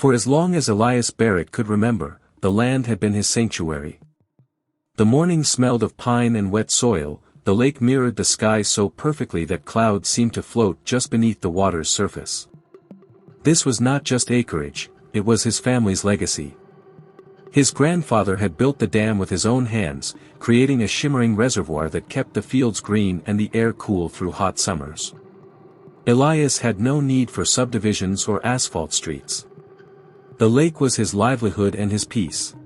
For as long as Elias Barrett could remember, the land had been his sanctuary. The morning smelled of pine and wet soil, the lake mirrored the sky so perfectly that clouds seemed to float just beneath the water's surface. This was not just acreage, it was his family's legacy. His grandfather had built the dam with his own hands, creating a shimmering reservoir that kept the fields green and the air cool through hot summers. Elias had no need for subdivisions or asphalt streets. The lake was his livelihood and his peace.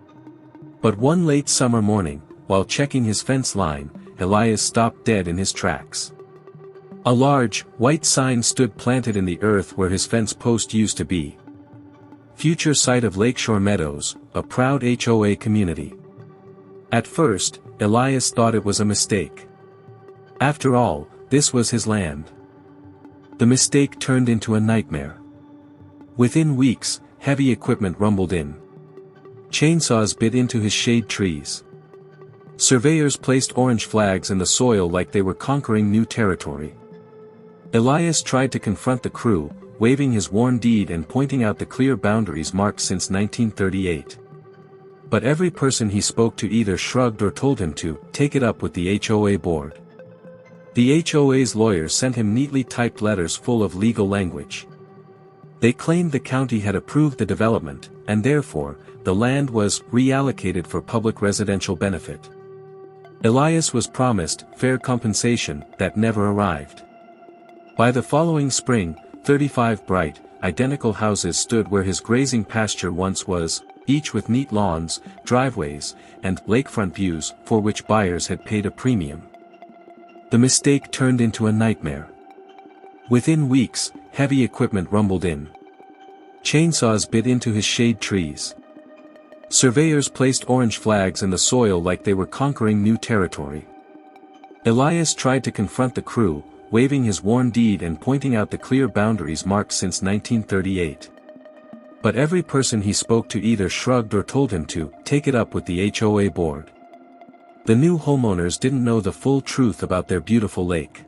But one late summer morning, while checking his fence line, Elias stopped dead in his tracks. A large, white sign stood planted in the earth where his fence post used to be. Future site of Lakeshore Meadows, a proud HOA community. At first, Elias thought it was a mistake. After all, this was his land. The mistake turned into a nightmare. Within weeks, heavy equipment rumbled in. Chainsaws bit into his shade trees. Surveyors placed orange flags in the soil like they were conquering new territory. Elias tried to confront the crew, waving his worn deed and pointing out the clear boundaries marked since 1938. But every person he spoke to either shrugged or told him to take it up with the HOA board. The HOA's lawyers sent him neatly typed letters full of legal language. They claimed the county had approved the development, and therefore, the land was reallocated for public residential benefit. Elias was promised fair compensation that never arrived. By the following spring, 35 bright, identical houses stood where his grazing pasture once was, each with neat lawns, driveways, and lakefront views for which buyers had paid a premium. The mistake turned into a nightmare. Within weeks, heavy equipment rumbled in. Chainsaws bit into his shade trees. Surveyors placed orange flags in the soil like they were conquering new territory. Elias tried to confront the crew, waving his worn deed and pointing out the clear boundaries marked since 1938. But every person he spoke to either shrugged or told him to take it up with the HOA board. The new homeowners didn't know the full truth about their beautiful lake.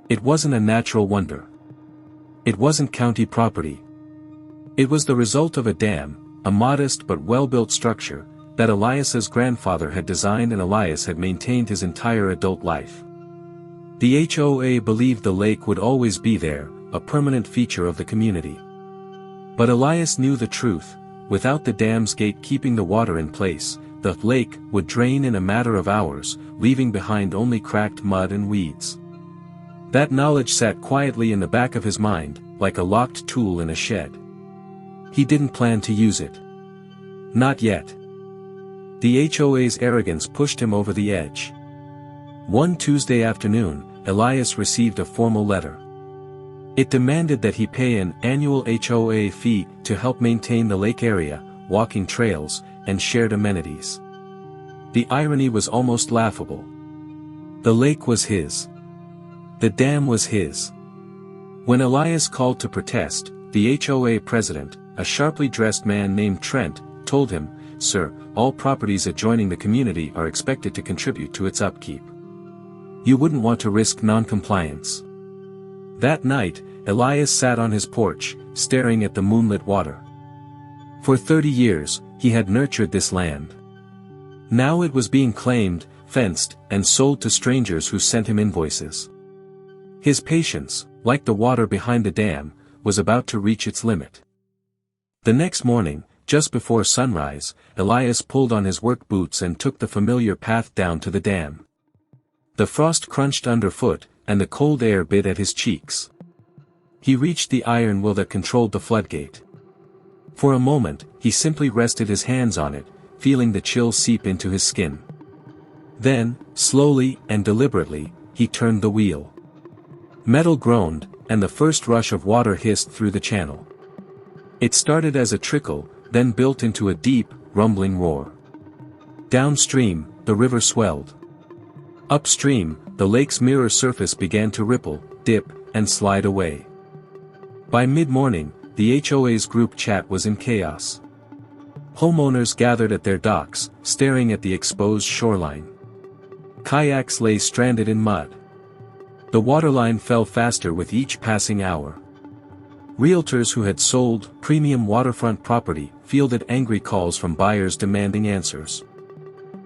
It wasn't a natural wonder. It wasn't county property. It was the result of a dam, a modest but well-built structure, that Elias's grandfather had designed and Elias had maintained his entire adult life. The HOA believed the lake would always be there, a permanent feature of the community. But Elias knew the truth: without the dam's gate keeping the water in place, the lake would drain in a matter of hours, leaving behind only cracked mud and weeds. That knowledge sat quietly in the back of his mind, like a locked tool in a shed. He didn't plan to use it. Not yet. The HOA's arrogance pushed him over the edge. One Tuesday afternoon, Elias received a formal letter. It demanded that he pay an annual HOA fee to help maintain the lake area, walking trails, and shared amenities. The irony was almost laughable. The lake was his. The dam was his. When Elias called to protest, the HOA president, a sharply dressed man named Trent, told him, "Sir, all properties adjoining the community are expected to contribute to its upkeep. You wouldn't want to risk non-compliance." That night, Elias sat on his porch, staring at the moonlit water. For 30 years, he had nurtured this land. Now it was being claimed, fenced, and sold to strangers who sent him invoices. His patience, like the water behind the dam, was about to reach its limit. The next morning, just before sunrise, Elias pulled on his work boots and took the familiar path down to the dam. The frost crunched underfoot, and the cold air bit at his cheeks. He reached the iron will that controlled the floodgate. For a moment, he simply rested his hands on it, feeling the chill seep into his skin. Then, slowly and deliberately, he turned the wheel. Metal groaned, and the first rush of water hissed through the channel. It started as a trickle, then built into a deep, rumbling roar. Downstream, the river swelled. Upstream, the lake's mirror surface began to ripple, dip, and slide away. By mid-morning, the HOA's group chat was in chaos. Homeowners gathered at their docks, staring at the exposed shoreline. Kayaks lay stranded in mud. The waterline fell faster with each passing hour. Realtors who had sold premium waterfront property fielded angry calls from buyers demanding answers.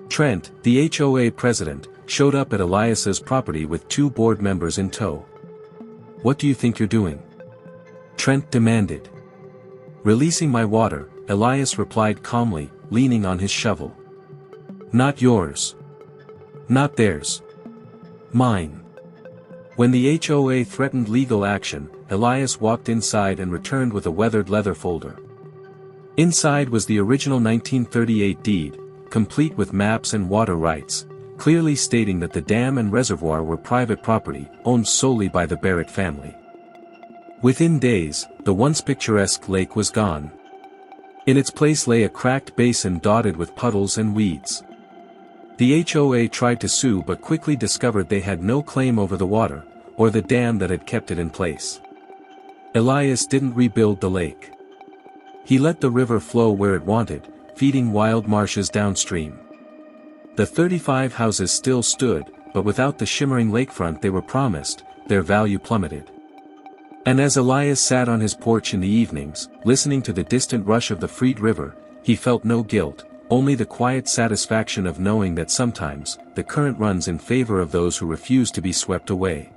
Trent, the HOA president, showed up at Elias's property with 2 board members in tow. "What do you think you're doing?" Trent demanded. "Releasing my water," Elias replied calmly, leaning on his shovel. "Not yours. Not theirs. Mine." When the HOA threatened legal action, Elias walked inside and returned with a weathered leather folder. Inside was the original 1938 deed, complete with maps and water rights, clearly stating that the dam and reservoir were private property, owned solely by the Barrett family. Within days, the once picturesque lake was gone. In its place lay a cracked basin dotted with puddles and weeds. The HOA tried to sue but quickly discovered they had no claim over the water, or the dam that had kept it in place. Elias didn't rebuild the lake. He let the river flow where it wanted, feeding wild marshes downstream. The 35 houses still stood, but without the shimmering lakefront they were promised, their value plummeted. And as Elias sat on his porch in the evenings, listening to the distant rush of the freed river, he felt no guilt, only the quiet satisfaction of knowing that sometimes, the current runs in favor of those who refuse to be swept away.